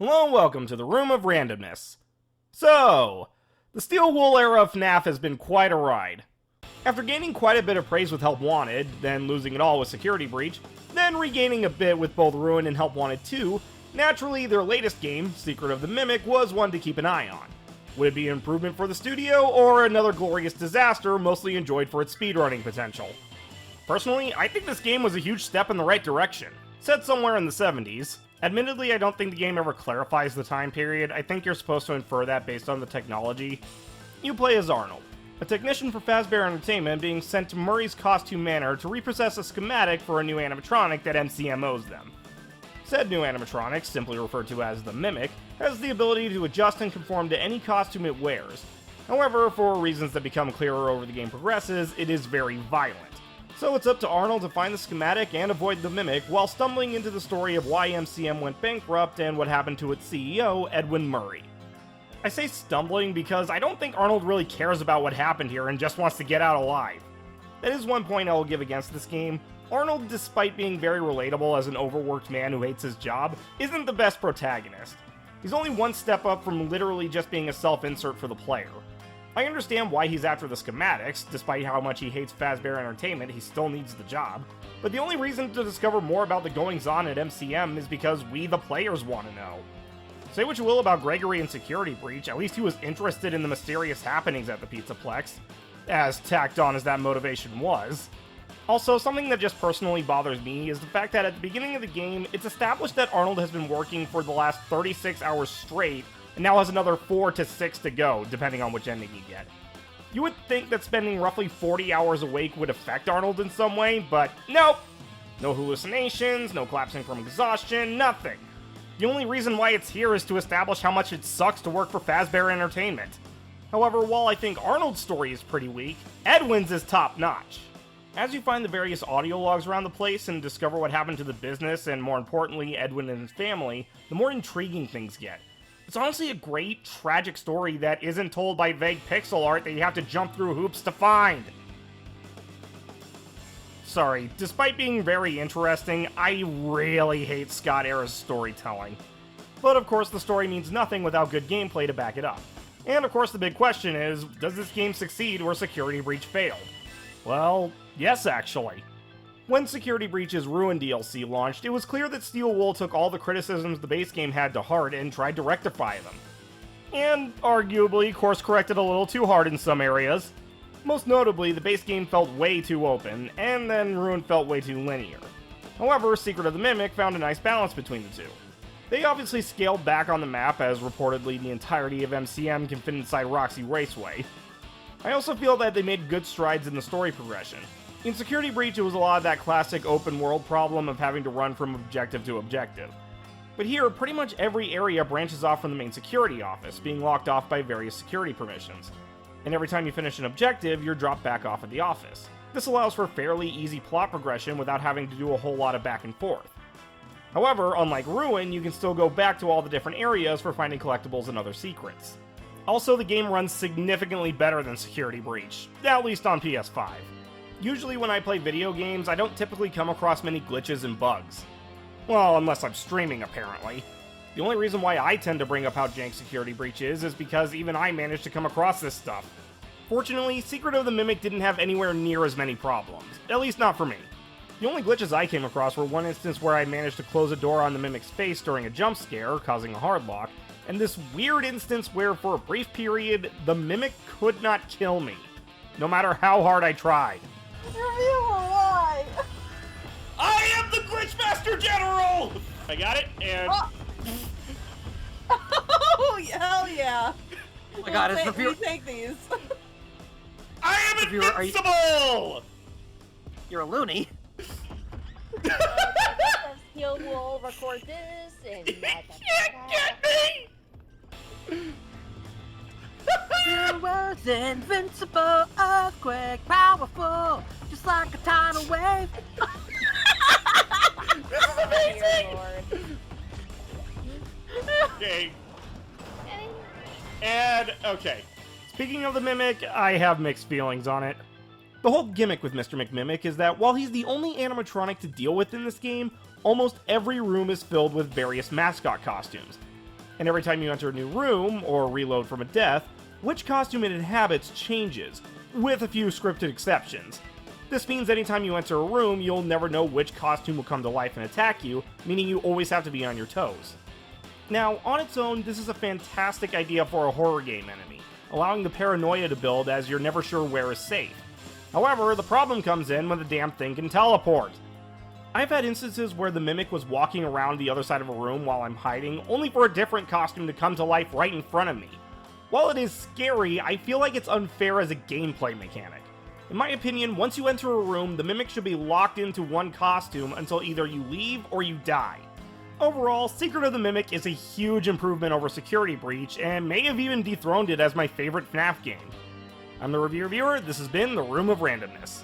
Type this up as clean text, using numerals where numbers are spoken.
Hello and welcome to the Room of Randomness. So, the Steel Wool era of FNAF has been quite a ride. After gaining quite a bit of praise with Help Wanted, then losing it all with Security Breach, then regaining a bit with both Ruin and Help Wanted 2, naturally their latest game, Secret of the Mimic, was one to keep an eye on. Would it be an improvement for the studio, or another glorious disaster mostly enjoyed for its speedrunning potential? Personally, I think this game was a huge step in the right direction. Set somewhere in the 70s. Admittedly, I don't think the game ever clarifies the time period. I think you're supposed to infer that based on the technology. You play as Arnold, a technician for Fazbear Entertainment being sent to Murray's Costume Manor to reprocess a schematic for a new animatronic that MCM owes them. Said new animatronic, simply referred to as the Mimic, has the ability to adjust and conform to any costume it wears. However, for reasons that become clearer over the game progresses, it is very violent. So it's up to Arnold to find the schematic and avoid the Mimic while stumbling into the story of why MCM went bankrupt and what happened to its CEO, Edwin Murray. I say stumbling because I don't think Arnold really cares about what happened here and just wants to get out alive. That is one point I will give against this game. Arnold, despite being very relatable as an overworked man who hates his job, isn't the best protagonist. He's only one step up from literally just being a self-insert for the player. I understand why he's after the schematics. Despite how much he hates Fazbear Entertainment, he still needs the job. But the only reason to discover more about the goings-on at MCM is because we, the players, want to know. Say what you will about Gregory and Security Breach, at least he was interested in the mysterious happenings at the Pizzaplex, as tacked on as that motivation was. Also, something that just personally bothers me is the fact that at the beginning of the game, it's established that Arnold has been working for the last 36 hours straight, and now has another 4 to 6 to go, depending on which ending you get. You would think that spending roughly 40 hours awake would affect Arnold in some way, but nope! No hallucinations, no collapsing from exhaustion, nothing. The only reason why it's here is to establish how much it sucks to work for Fazbear Entertainment. However, while I think Arnold's story is pretty weak, Edwin's is top-notch. As you find the various audio logs around the place and discover what happened to the business and, more importantly, Edwin and his family, the more intriguing things get. It's honestly a great, tragic story that isn't told by vague pixel art that you have to jump through hoops to find. Sorry, despite being very interesting, I really hate Scott-era's storytelling. But of course, the story means nothing without good gameplay to back it up. And of course, the big question is, does this game succeed where Security Breach failed? Well, yes actually. When Security Breach's Ruin DLC launched, it was clear that Steel Wool took all the criticisms the base game had to heart and tried to rectify them. And, arguably, course-corrected a little too hard in some areas. Most notably, the base game felt way too open, and then Ruin felt way too linear. However, Secret of the Mimic found a nice balance between the two. They obviously scaled back on the map, as reportedly the entirety of MCM can fit inside Roxy Raceway. I also feel that they made good strides in the story progression. In Security Breach, it was a lot of that classic open-world problem of having to run from objective to objective. But here, pretty much every area branches off from the main security office, being locked off by various security permissions. And every time you finish an objective, you're dropped back off at the office. This allows for fairly easy plot progression without having to do a whole lot of back and forth. However, unlike Ruin, you can still go back to all the different areas for finding collectibles and other secrets. Also, the game runs significantly better than Security Breach, at least on PS5. Usually when I play video games, I don't typically come across many glitches and bugs. Well, unless I'm streaming, apparently. The only reason why I tend to bring up how jank Security Breach is because even I managed to come across this stuff. Fortunately, Secret of the Mimic didn't have anywhere near as many problems, at least not for me. The only glitches I came across were one instance where I managed to close a door on the Mimic's face during a jump scare, causing a hard lock, and this weird instance where, for a brief period, the Mimic could not kill me, no matter how hard I tried. Reveal why. I am the Glitch Master General! I got it, and... Oh, hell yeah. Oh my god, it's the We take these. I am invincible! You're a loony. Steel Wool record this and You can't get me! You was invincible, earthquake, powerful, just like a tidal wave. This is amazing! Dear Lord. Okay. And, okay. Speaking of the Mimic, I have mixed feelings on it. The whole gimmick with Mr. McMimic is that while he's the only animatronic to deal with in this game, almost every room is filled with various mascot costumes. And every time you enter a new room, or reload from a death, which costume it inhabits changes, with a few scripted exceptions. This means anytime you enter a room, you'll never know which costume will come to life and attack you, meaning you always have to be on your toes. Now, on its own, this is a fantastic idea for a horror game enemy, allowing the paranoia to build as you're never sure where is safe. However, the problem comes in when the damn thing can teleport. I've had instances where the Mimic was walking around the other side of a room while I'm hiding, only for a different costume to come to life right in front of me. While it is scary, I feel like it's unfair as a gameplay mechanic. In my opinion, once you enter a room, the Mimic should be locked into one costume until either you leave or you die. Overall, Secret of the Mimic is a huge improvement over Security Breach, and may have even dethroned it as my favorite FNAF game. I'm the Review Reviewer, this has been The Room of Randomness.